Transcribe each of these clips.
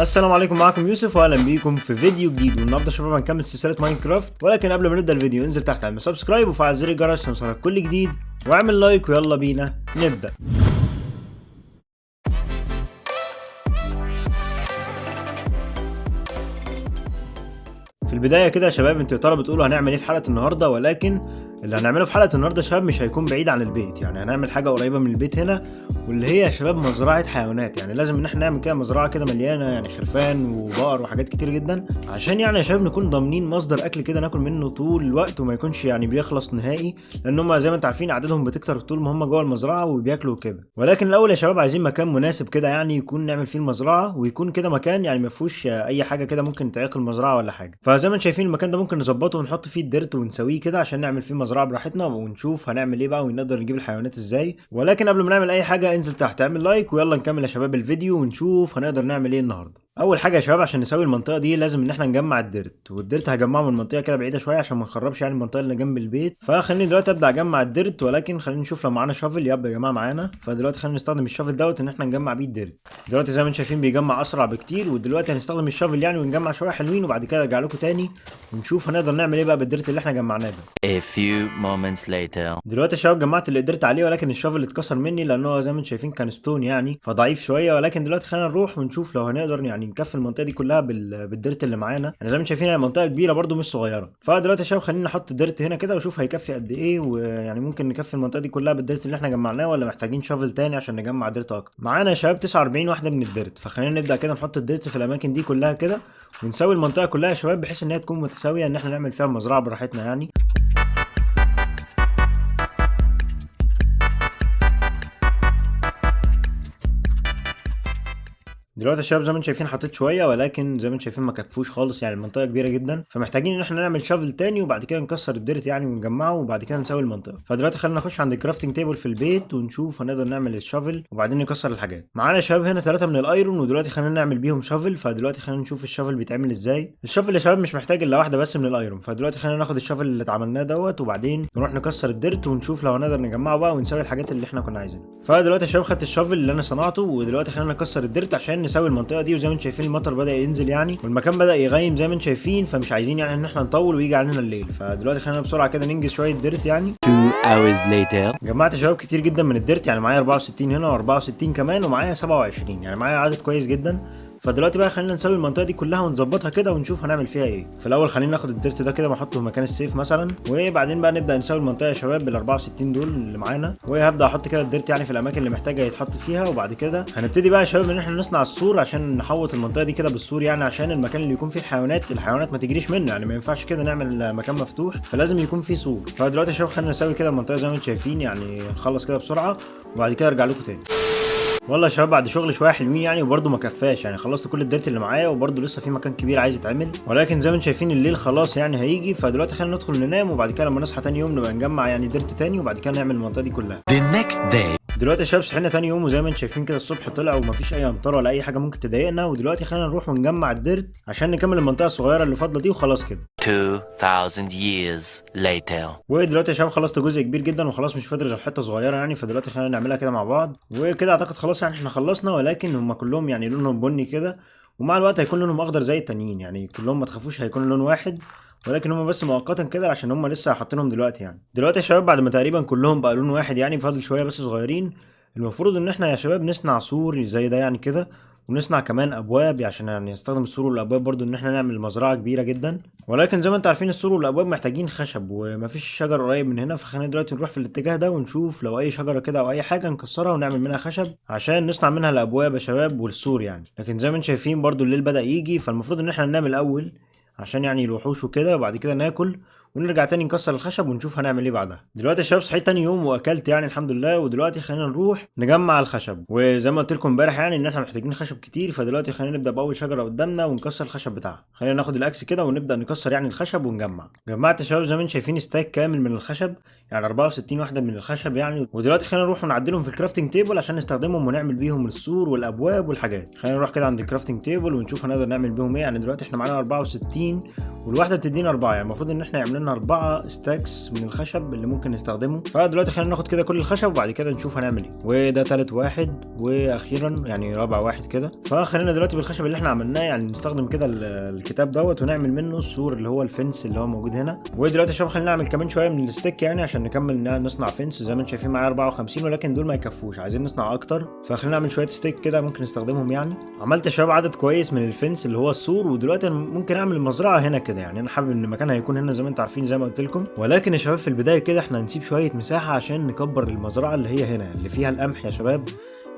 السلام عليكم، معكم يوسف واهلا بيكم في فيديو جديد. والنهارده شباب هنكمل سلسله ماينكرافت، ولكن قبل ما نبدا الفيديو انزل تحت اعمل سبسكرايب وفعل زر الجرس عشان يوصلك كل جديد، واعمل لايك ويلا بينا نبدا. في البدايه كده يا شباب، انتوا يا ترى بتقولوا هنعمل ايه في حلقه النهارده؟ ولكن اللي هنعمله في حلقه النهارده يا شباب مش هيكون بعيد عن البيت، يعني هنعمل حاجه قريبه من البيت هنا، واللي هي يا شباب مزرعه حيوانات. يعني لازم ان احنا نعمل كده مزرعه كده مليانه يعني خرفان وبقر وحاجات كتير جدا، عشان يعني يا شباب نكون ضامنين مصدر اكل كده ناكل منه طول الوقت وما يكونش يعني بيخلص نهائي، لان هم زي ما انتم عارفين عددهم بتكتر طول ما هم جوه المزرعه وبياكلوا كده. ولكن الاول يا شباب عايزين مكان مناسب كده يعني يكون نعمل فيه المزرعه، ويكون كده مكان يعني ما فيهوش اي حاجه كده ممكن تعيق المزرعه ولا حاجه. فزي ما انتم شايفين المكان ده ممكن نظبطه ونحط فيه الديرت ونسويه كده عشان نعمل فيه مزرعه براحتنا، ونشوف هنعمل ايه بقى ونقدر نجيب الحيوانات ازاي. ولكن قبل ما نعمل اي حاجه انزل تحت اعمل لايك ويلا نكمل يا شباب الفيديو ونشوف هنقدر نعمل ايه النهارده. اول حاجه يا شباب عشان نسوي المنطقه دي لازم ان احنا نجمع الديرت، والديرت هجمعه من منطقه كده بعيده شويه عشان ما نخربش يعني المنطقه اللي جنب البيت. فخليني دلوقتي ابدا اجمع الديرت، ولكن خلينا نشوف لو معانا شافل. يا جماعه معانا، فدلوقتي خلينا نستخدم الشافل دوت ان احنا نجمع بيه الديرت. دلوقتي زي ما انتم شايفين بيجمع اسرع بكتير، ودلوقتي هنستخدم الشافل يعني ونجمع شويه حلوين، وبعد كده ارجع لكم تاني ونشوف هنقدر نعمل ايه بقى بالديرت اللي احنا جمعناه ده. A few moments later. دلوقتي يا شباب جمعت اللي قدرت عليه، ولكن الشافل اتكسر مني لانه زي ما انتم شايفين كان ستون يعني فضعيف شويه. ولكن دلوقتي خلينا نروح ونشوف لو هنقدر يعني نكفي المنطقه دي كلها بالديرت اللي معانا. يعني زي ما انتم شايفين هي منطقه كبيره برده مش صغيره. فدلوقتي يا شباب خلينا نحط الديرت هنا كده وشوف هيكفي قد ايه، ويعني ممكن نكفي المنطقه دي كلها بالديرت اللي احنا جمعناه ولا محتاجين شافل تاني عشان نجمع ديرت اكتر. معانا يا شباب 49 واحده من الديرت، فخلينا نبدا كده نحط الديرت في الاماكن دي كلها كده ونسوي المنطقه كلها يا شباب بحيث ان هي تكون متساويه ان احنا نعمل فيها المزرعه براحتنا يعني. دلوقتي يا شباب زي ما انتم شايفين حطيت شويه، ولكن زي ما انتم شايفين ما كفوش خالص، يعني المنطقه كبيره جدا، فمحتاجين ان احنا نعمل شافل تاني وبعد كده نكسر الديرت يعني ونجمعه وبعد كده نسوي المنطقه. فدلوقتي خلينا نخش عند الكرافتنج تيبل في البيت ونشوف هنقدر نعمل الشافل وبعدين نكسر الحاجات. معانا يا شباب هنا 3 من الايرون، ودلوقتي خلينا نعمل بيهم شافل. فدلوقتي خلينا نشوف الشافل بيتعمل ازاي. الشافل يا شباب مش محتاج الا واحده بس من الايرون، فدلوقتي خلينا ناخد الشافل اللي اتعملناه دوت وبعدين نروح نكسر الديرت ونشوف لو هنقدر نجمعه بقى ونسوي الحاجات اللي احنا كنا عايزينها. فدلوقتي يا شباب خدت الشافل اللي انا صنعته، ودلوقتي خلينا نكسر الديرت عشان نسوي المنطقه دي. وزي ما انتم شايفين المطر بدأ ينزل يعني والمكان بدأ يغيم زي ما انتم شايفين، فمش عايزين يعني ان احنا نطول ويجي علينا الليل. فدلوقتي خلينا بسرعه كده ننجز شويه ديرت يعني. 2 hours later. جمعت شباب كتير جدا من الديرت، يعني معايا 64 هنا و64 كمان ومعايا 27، يعني معايا عدد كويس جدا. فدلوقتي بقى خلينا نسوي المنطقه دي كلها ونظبطها كده ونشوف هنعمل فيها ايه. في الاول خلينا ناخد الديرت ده كده ونحطه في مكان السيف مثلا، وبعدين بقى نبدا نسوي المنطقه يا شباب بال 64 دول اللي معانا. وهبدا احط كده الديرت يعني في الاماكن اللي محتاجه يتحط فيها، وبعد كده هنبتدي بقى يا شباب ان احنا نصنع السور عشان نحوط المنطقه دي كده بالسور، يعني عشان المكان اللي يكون فيه الحيوانات ما تجريش منه، يعني ما ينفعش كده نعمل مكان مفتوح، فلازم يكون فيه سور. فدلوقتي يا شباب خلينا نسوي كده المنطقه زي ما انتم شايفين، يعني نخلص كده بسرعه وبعد كده ارجع لكم تاني. والله يا شباب بعد شغل شويه حلوين يعني وبرده ما كفاش، يعني خلصت كل الديرت اللي معايا وبرده لسه في مكان كبير عايز يتعمل، ولكن زي ما انتم شايفين الليل خلاص يعني هيجي. فدلوقتي خلينا ندخل ننام وبعد كده لما نصحى تاني يوم نبقى نجمع يعني ديرت تاني وبعد كده نعمل المنطقه دي كلها. The next day. دلوقتي يا شباب صحينا تاني يوم، وزي ما انتم شايفين كده الصبح طلع ومفيش اي امطار ولا اي حاجه ممكن تضايقنا. ودلوقتي خلينا نروح ونجمع الديرت عشان نكمل المنطقه الصغيره اللي فاضله دي وخلاص كده. 2000 years later. ودلوقتي يا شباب خلصت جزء كبير جدا وخلاص مش فاضل غير حته صغيره يعني. فدلوقتي خلينا نعملها كده مع بعض وكده اعتقد خلاص يعني احنا خلصنا، ولكن هم كلهم يعني لونهم بني كده، ومع الوقت هيكون لونهم اخضر زي التانيين، يعني كلهم ما تخافوش هيكون لون واحد، ولكن هم بس مؤقتا كده عشان هم لسه حاطينهم دلوقتي يعني. دلوقتي يا شباب بعد ما تقريبا كلهم بقى لون واحد يعني فاضل شويه بس صغيرين، المفروض ان احنا يا شباب نصنع سور زي ده يعني كده، ونصنع كمان ابواب عشان يعني نستخدم السور والابواب برضو ان احنا نعمل مزرعه كبيره جدا. ولكن زي ما انتم عارفين السور والابواب محتاجين خشب ومفيش شجر قريب من هنا، فخلينا دلوقتي نروح في الاتجاه ده ونشوف لو اي شجره كده او اي حاجه نكسرها ونعمل منها خشب عشان نصنع منها الابواب يا شباب والسور يعني. لكن زي ما انتم شايفين برضو الليل بدأ يجي، فالمفروض ان احنا ننام الاول عشان يعني الوحوش وكده، وبعد كده ناكل ونرجع تاني نكسر الخشب ونشوف هنعمل ايه بعدها. دلوقتي يا شباب صحيت تاني يوم واكلت يعني الحمد لله، ودلوقتي خلينا نروح نجمع الخشب. وزي ما قلت لكم امبارح يعني ان احنا محتاجين خشب كتير، فدلوقتي خلينا نبدا باول شجره قدامنا ونكسر الخشب بتاعها. خلينا ناخد الاكس كده ونبدا نكسر يعني الخشب ونجمع. جمعت يا شباب زي ما انتم شايفين ستاك كامل من الخشب، يعني 64 واحده من الخشب يعني. ودلوقتي خلينا نروح ونعدلهم في الكرافتنج تيبل عشان نستخدمهم ونعمل بيهم السور والابواب والحاجات. خلينا نروح كده عند الكرافتنج تيبل ونشوف هنقدر نعمل بيهم ايه. يعني دلوقتي احنا معانا 64 والواحده بتدينا 4، يعني المفروض ان احنا نعمل لنا 4 ستاكس من الخشب اللي ممكن نستخدمه. فدلوقتي خلينا ناخد كده كل الخشب وبعد كده نشوف هنعمل ايه. وده تالت واحد واخيرا يعني رابع واحد كده. فخلينا دلوقتي بالخشب اللي احنا عملناه يعني نستخدم كده الكتاب دوت ونعمل منه السور اللي هو الفنس اللي هو موجود هنا. ودلوقتي يا شباب خلينا نعمل كمان شويه من الستيك يعني عشان نكمل نصنع فنس. زي ما انتم شايفين معايا 54 ولكن دول ما يكفوش، عايزين نصنع اكتر. فخلينا نعمل شويه ستيك كده ممكن نستخدمهم يعني. عملت يا شباب عدد كويس من الفنس اللي هو السور، ودلوقتي ممكن اعمل المزرعه هنا كده. يعني انا حابب ان مكانها هيكون هنا زي ما انتم عارفين زي ما قلت لكم. ولكن يا شباب في البدايه كده احنا هنسيب شويه مساحه عشان نكبر المزرعه اللي هي هنا اللي فيها القمح يا شباب.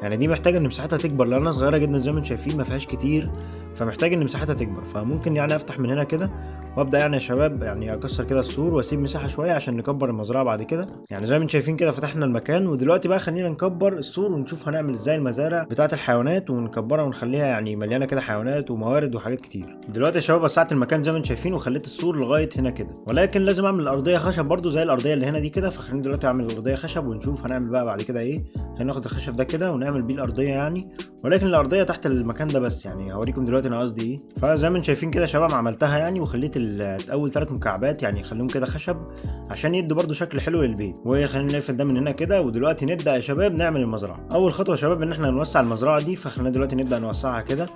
يعني دي محتاجه ان مساحتها تكبر لانها صغيره جدا زي ما انتم شايفين ما فيهاش كتير، فمحتاج ان مساحتها تكبر. فممكن يعني افتح من هنا كده وابدا يعني يا شباب يعني اكسر كده السور واسيب مساحه شويه عشان نكبر المزرعه بعد كده. يعني زي ما انتم شايفين كده فتحنا المكان. ودلوقتي بقى خلينا نكبر السور ونشوف هنعمل ازاي المزارع بتاعه الحيوانات ونكبرها ونخليها يعني مليانه كده حيوانات وموارد وحاجات كتير. دلوقتي يا شباب وسعت المكان زي ما انتم شايفين وخليت السور لغايه هنا كده، ولكن لازم اعمل الارضيه خشب برده زي الارضيه اللي هنا دي كده. فخلينا دلوقتي اعمل الارضيه خشب ونشوف هنعمل بقى بعد كده ايه. هناخد الخشب ده كده ونعمل بيه الارضيه يعني، ولكن الارضيه تحت المكان ده بس. يعني هوريكم دلوقتي انا قصدي ايه. فزي ما انتم شايفين كده يا شباب عملتها يعني وخليت اول 3 مكعبات يعني خليهم كده خشب عشان يدوا برده شكل حلو للبيت. وخلينا نقفل ده من هنا كده. ودلوقتي نبدا يا شباب نعمل المزرعه. اول خطوه يا شباب ان احنا نوسع المزرعه دي، فخلينا دلوقتي نبدا نوسعها كده.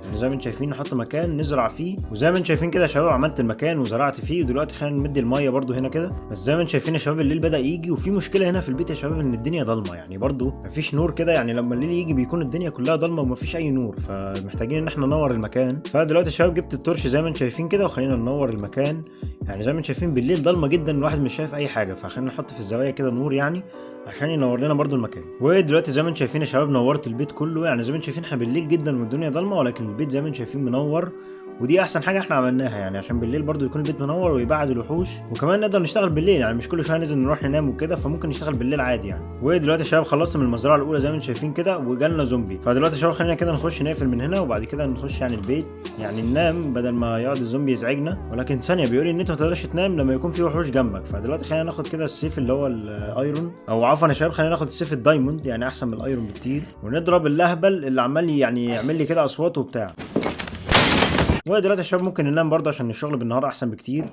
يعني زي ما انتم شايفين نحط مكان نزرع فيه، وزي ما انتم شايفين كده يا شباب عملت المكان وزرعت فيه. ودلوقتي خلينا نمد الميه برده هنا كده. بس زي ما انتم شايفين يا شباب الليل بدا يجي، وفي مشكله هنا في البيت يا شباب ان الدنيا ضلمه يعني برده مفيش نور كده. يعني لما الليل يجي بيكون الدنيا كلها ضلمه ومفيش اي نور، فمحتاجين ان احنا ننور المكان. فدلوقتي يا شباب جبت التورش زي ما انتم شايفين كده وخلينا ننور المكان. يعني زي ما انتم شايفين بالليل ضلمه جدا الواحد مش شايف اي حاجه، فخلينا نحط في الزوايا كده نور يعني عشان ينور لنا برضو المكان. ودلوقتي زي ما انتم شايفين يا شباب نورت البيت كله. يعني زي ما انتم شايفين احنا بالليل جدا والدنيا ضلمه، ولكن البيت زي ما انتم شايفين منور، ودي احسن حاجه احنا عملناها يعني عشان بالليل برضو يكون البيت منور ويبعد الوحوش. وكمان نقدر نشتغل بالليل يعني مش كل شويه ننزل نروح ننام وكده، فممكن نشتغل بالليل عادي يعني. ودلوقتي يا شباب خلصنا من المزرعه الاولى زي ما انتم شايفين كده وجالنا زومبي. فدلوقتي يا شباب خلينا كده نخش نقفل من هنا وبعد كده نخش يعني البيت يعني ننام بدل ما يقعد الزومبي يزعجنا. ولكن ثانيه بيقول لي ان انت ما تقدرش تنام لما يكون في وحوش جنبك. فدلوقتي خلينا ناخد كده السيف اللي هو الايرون، او عفوا يا شباب خلينا ناخد السيف الدايموند يعني احسن من الايرون بكتير، ونضرب اللهبل اللي عمال يعني يعمل لي كده اصوات وبتاع. ودلوقتي يا شباب ممكن ننام برضه عشان الشغل بالنهار احسن بكتير.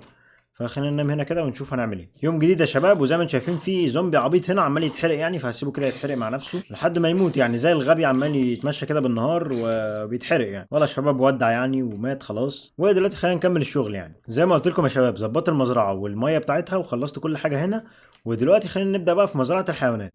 فخلينا ننام هنا كده ونشوف هنعمل ايه. يوم جديد يا شباب، وزي ما انتم شايفين في زومبي عبيط هنا عمال يتحرق يعني، فهسيبه كده يتحرق مع نفسه لحد ما يموت يعني زي الغبي عمال يتمشى كده بالنهار وبيتحرق يعني. والله الشباب ودع يعني ومات خلاص. ودلوقتي خلينا نكمل الشغل يعني. زي ما قلت لكم يا شباب ظبطت المزرعه والميه بتاعتها وخلصت كل حاجه هنا. ودلوقتي خلينا نبدا بقى في مزرعه الحيوانات.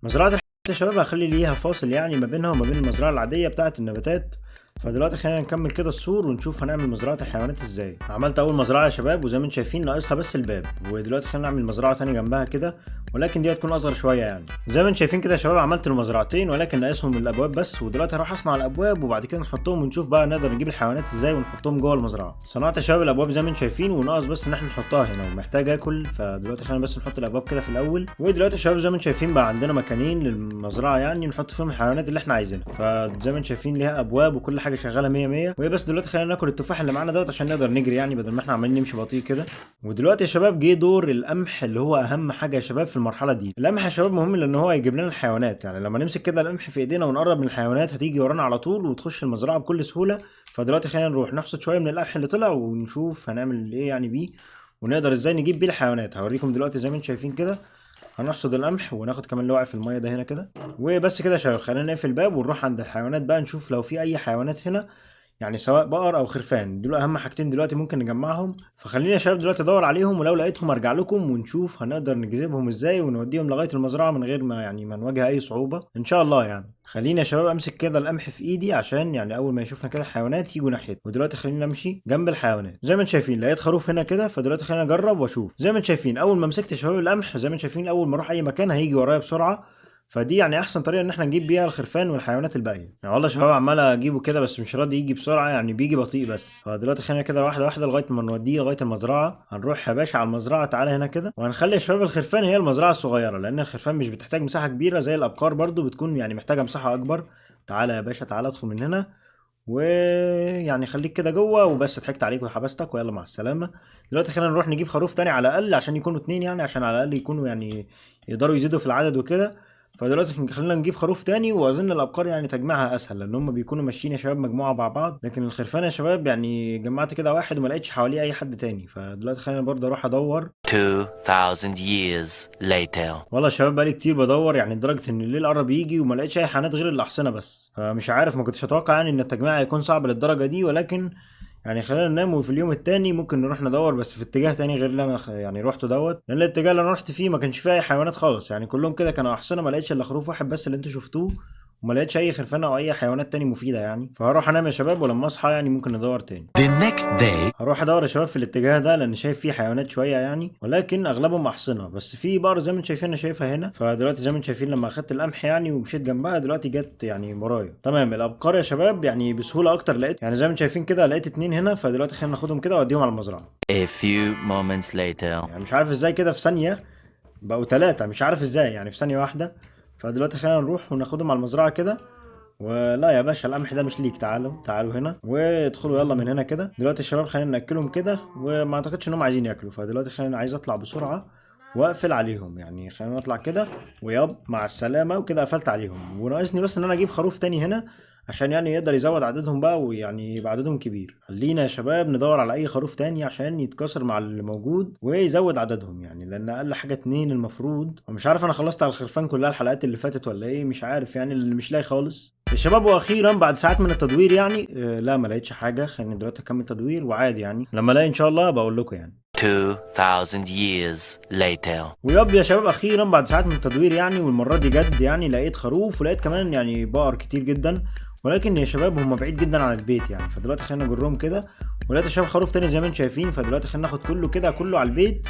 مزرعه الحيوانات يا شباب هخلي ليها فاصل يعني ما بينها وما بين المزرعه العاديه بتاعه النباتات. فدلوقتي خلينا نكمل كده السور ونشوف هنعمل مزرعه الحيوانات ازاي. عملت اول مزرعه يا شباب وزي ما انتم شايفين ناقصها بس الباب. ودلوقتي خلينا نعمل مزرعه ثانيه جنبها كده، ولكن دي هتكون اصغر شويه يعني. زي ما انتم شايفين كده يا شباب عملت المزرعتين ولكن ناقصهم الابواب بس. ودلوقتي هروح اصنع الابواب وبعد كده نحطهم ونشوف بقى نقدر نجيب الحيوانات ازاي ونحطهم جوه المزرعه. صنعت يا شباب الابواب زي ما انتم شايفين وناقص بس ان احنا نحطها هنا ومحتاج اكل. فدلوقتي خلينا بس نحط الابواب كده في الاول. ودلوقتي يا شباب زي ما انتم شايفين بقى عندنا مكانين للمزرعه يعني نحط فيهم الحيوانات اللي احنا عايزينها. فزي ما انتم شايفين ليها ابواب وكل حاجه شغاله 100 100. وهي بس دلوقتي خلينا ناكل التفاح اللي معانا دوت عشان نقدر نجري يعني بدل ما احنا عمالين نمشي بطيء كده. ودلوقتي يا شباب جه دور القمح اللي هو اهم حاجه يا شباب في المرحله دي. القمح يا شباب مهم لان هو هيجيب لنا الحيوانات. يعني لما نمسك كده القمح في ايدينا ونقرب من الحيوانات هتيجي ورانا على طول وتخش المزرعه بكل سهوله. فدلوقتي خلينا نروح نحصد شويه من القمح اللي طلع ونشوف هنعمل ايه يعني بيه ونقدر ازاي نجيب بيه الحيوانات. هوريكم دلوقتي زي ما انتم شايفين كده هنحصد القمح وناخد كمان اللي واقع في الميه ده هنا كده. وبس كده يا شباب خلينا نقفل الباب ونروح عند الحيوانات بقى نشوف لو في اي حيوانات هنا، يعني سواء بقر او خرفان. دول اهم حاجتين دلوقتي ممكن نجمعهم. فخلينا يا شباب دلوقتي ادور عليهم ولو لقيتهم ارجع لكم ونشوف هنقدر نجذبهم ازاي ونوديهم لغايه المزرعه من غير ما يعني ما نواجه اي صعوبه ان شاء الله يعني. خلينا يا شباب امسك كده القمح في ايدي عشان يعني اول ما يشوفنا كده الحيوانات يجوا ناحيته. ودلوقتي خلينا نمشي جنب الحيوانات زي ما انتم شايفين. لقيت خروف هنا كده فدلوقتي خلينا اجرب واشوف. زي ما انتم شايفين اول ما مسكت يا شباب القمح زي ما انتم شايفين اول ما اروح اي مكان هيجي ورايا بسرعه. فدي يعني احسن طريقه ان احنا نجيب بيها الخرفان والحيوانات الباقيه. يعني والله شباب عمال اجيبه كده بس مش راضي يجي بسرعه يعني بيجي بطيء بس. فدلوقتي خلينا كده واحده واحده لغايه ما نوديه لغايه المزرعه. هنروح يا باشا على المزرعه تعالى هنا كده وهنخلي يا شباب الخرفان هي المزرعه الصغيره لان الخرفان مش بتحتاج مساحه كبيره زي الابقار برضو بتكون يعني محتاجه مساحه اكبر. تعالى يا باشا تعالى ادخل من هنا ويعني خليك كده جوه وبس. ضحكت عليك وحبستك ويلا مع السلامه. دلوقتي خلينا نروح نجيب خروف تاني على الاقل عشان يكونوا اتنين يعني عشان على الاقل يكونوا يعني يقدروا يزيدوا في العدد وكده. فدلوقتي خلينا نجيب خروف تاني، واظن الابقار يعني تجميعها اسهل لان هم بيكونوا ماشيين يا شباب مجموعه مع بعض، لكن الخرفان يا شباب يعني جمعت كده واحد وما لقيتش حواليه اي حد تاني. فدلوقتي خلينا برضه اروح ادور. 2000 years later. والله يا شباب بقالي كتير بدور يعني لدرجه ان الليل قرب يجي وما لقيتش اي حيوانات غير الاحصنه بس. فمش عارف، ما كنتش اتوقع يعني ان التجميع هيكون صعب للدرجه دي، ولكن يعني خلينا ننام وفي اليوم التاني ممكن نروح ندور بس في اتجاه تاني غير اللي انا يعني روحته دوت، لان الاتجاه اللي انا رحت فيه ما كانش فيه اي حيوانات خالص، يعني كلهم كده كانوا احصنه، ما لقيتش الا خروف واحد بس اللي انتوا شفتوه، وما لقيتش اي خرفانه او اي حيوانات تاني مفيده يعني. فهروح انام يا شباب، ولما اصحى يعني ممكن ندور تاني. The next day. هروح ادور يا شباب في الاتجاه ده لان شايف فيه حيوانات شويه يعني، ولكن اغلبهم احصنه، بس في بقر زي ما انتم شايفين انا شايفها هنا. فدلوقتي زي ما انتم شايفين لما اخدت القمح يعني ومشيت جنبها دلوقتي جت يعني ورايا. تمام، الابقار يا شباب يعني بسهوله اكتر لقيت، يعني زي ما انتم شايفين كده لقيت 2 هنا. فدلوقتي خلينا ناخدهم كده واوديهم على المزرعه. A few moments later. يعني مش عارف ازاي كده في ثانيه بقوا 3، مش عارف ازاي يعني في ثانيه واحده. فدلوقتي خلينا نروح وناخدهم على المزرعه كده. ولا يا باشا القمح ده مش ليك، تعالوا هنا وادخلوا يلا من هنا كده. دلوقتي الشباب خلينا ناكلهم كده، وما اعتقدش انهم عايزين ياكلوا. فدلوقتي خلينا عايز اطلع بسرعه واقفل عليهم، يعني خلينا نطلع كده وياب مع السلامه وكده قفلت عليهم. وناقصني بس ان انا اجيب خروف تاني هنا عشان يعني يقدر يزود عددهم بقى، ويعني يبقى عددهم كبير. خلينا يا شباب ندور على اي خروف تاني عشان يتكاثر مع اللي موجود ويزود عددهم، يعني لان اقل حاجه 2 المفروض. ومش عارف انا خلصت على الخرفان كلها الحلقات اللي فاتت ولا ايه، مش عارف يعني اللي مش لاقي خالص الشباب. واخيرا بعد ساعات من التدوير يعني لا ما لقيتش حاجه. خليني دلوقتي اكمل تدوير وعادي يعني لما الاقي ان شاء الله بقول لكم يعني. 2000 years later. ويب يا شباب اخيرا بعد ساعات من التدوير يعني، والمره دي جد يعني لقيت خروف ولقيت كمان يعني بقر كتير جدا، ولكن يا شباب هم بعيد جدا عن البيت يعني. فدلوقتي خلينا نجرهم كده، ولقيت يا شباب خروف تاني زي ما انتم شايفين. فدلوقتي خلينا ناخد كله كده كله على البيت،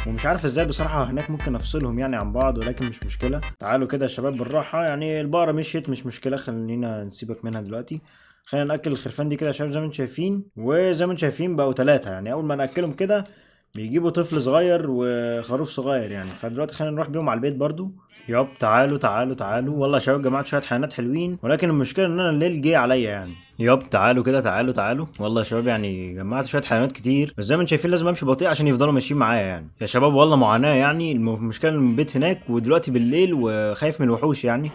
ومش عارف ازاي بصراحه هناك ممكن افصلهم يعني عن بعض، ولكن مش مشكله. تعالوا كده يا شباب بالراحه، يعني البقره مشيت مش مشكله، خلينا نسيبك منها دلوقتي. خلينا ناكل الخرفان دي كده يا شباب زي ما انتم شايفين. وزي ما انتم شايفين بقوا 3 يعني، اول ما ناكلهم كده بيجيبوا طفل صغير وخروف صغير يعني. فدلوقتي خلينا نروح بيهم على البيت برضو. ياب تعالوا والله يا شباب جمعت شويه حيوانات حلوين، ولكن المشكله ان انا الليل جه عليا يعني. ياب تعالوا كده تعالوا والله يا شباب يعني جمعت شويه حيوانات كتير، بس زي ما انتم شايفين لازم امشي بطيء عشان يفضلوا ماشيين معايا يعني. يا شباب والله معاناه يعني، المشكله ان البيت هناك ودلوقتي بالليل وخايف من الوحوش يعني.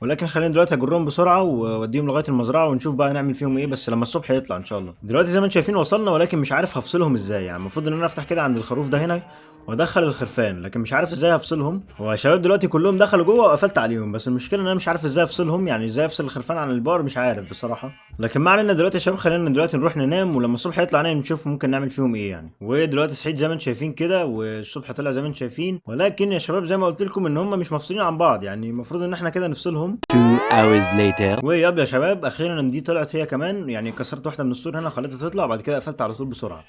ولكن خلينا دلوقتي اجرهم بسرعه واوديهم لغايه المزرعه ونشوف بقى هنعمل فيهم ايه، بس لما الصبح يطلع ان شاء الله. دلوقتي زي ما انتم شايفين وصلنا، ولكن مش عارف هفصلهم ازاي يعني. المفروض ان انا افتح كده عند الخروف ده هنا وادخل الخرفان، لكن مش عارف ازاي هفصلهم. هو يا شباب دلوقتي كلهم دخلوا جوه وقفلت عليهم، بس المشكله ان انا مش عارف ازاي افصلهم، يعني ازاي افصل الخرفان عن البقر مش عارف بصراحه. لكن ما علينا دلوقتي يا شباب، خلينا دلوقتي نروح ننام، ولما الصبح يطلع نشوف ممكن نعمل فيهم ايه يعني. ودلوقتي صحيت زي ما انتم شايفين كده، والصبح طلع زي ما انتم شايفين، ولكن يا شباب زي ما قلت لكم ان هم مش مفصولين عن بعض، يعني المفروض ان احنا كده نفصلهم. 2 hours later. وياب يا شباب اخيرا دي طلعت هي كمان، يعني كسرت واحده من السور هنا وخليتها تطلع، بعد كده قفلت على طول بسرعه.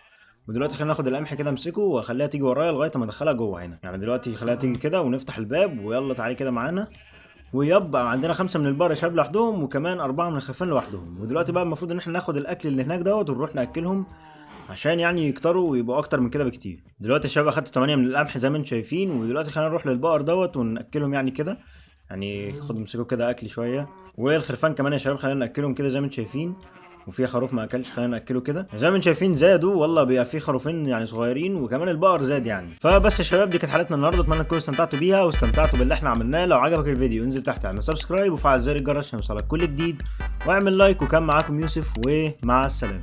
ودلوقتي خلينا ناخد القمح كده امسكه واخليها تيجي ورايا لغايه ما ادخلها جوه هنا يعني. دلوقتي خليها تيجي كده ونفتح الباب، ويلا تعالي كده معانا. ويب عندنا 5 من البقر يا شباب لوحدهم، وكمان 4 من الخرفان لوحدهم. ودلوقتي بقى المفروض ان احنا ناخد الاكل اللي هناك دوت ونروح ناكلهم عشان يعني يكتروا ويبقوا اكتر من كده بكتير. دلوقتي يا شباب اخدت 8 من القمح زي ما انتم شايفين، ودلوقتي خلينا نروح للبقر دوت وناكلهم يعني كده، يعني خد امسكوا كده اكل شويه. والخرفان كمان يا شباب خلينا ناكلهم كده زي ما انتم شايفين. وفي خروف ما اكلش خلينا ناكله كده زي ما انتم شايفين، زادوا والله بقى في خروفين يعني صغيرين، وكمان البقر زاد يعني. فبس يا شباب دي كانت حلقتنا النهارده، اتمنى تكونوا استمتعتوا بيها واستمتعتوا باللي احنا عملناه. لو عجبك الفيديو انزل تحت اعمل سبسكرايب وفعل زر الجرس عشان يوصلك كل جديد، واعمل لايك. وكان معاكم يوسف، ومع السلامه.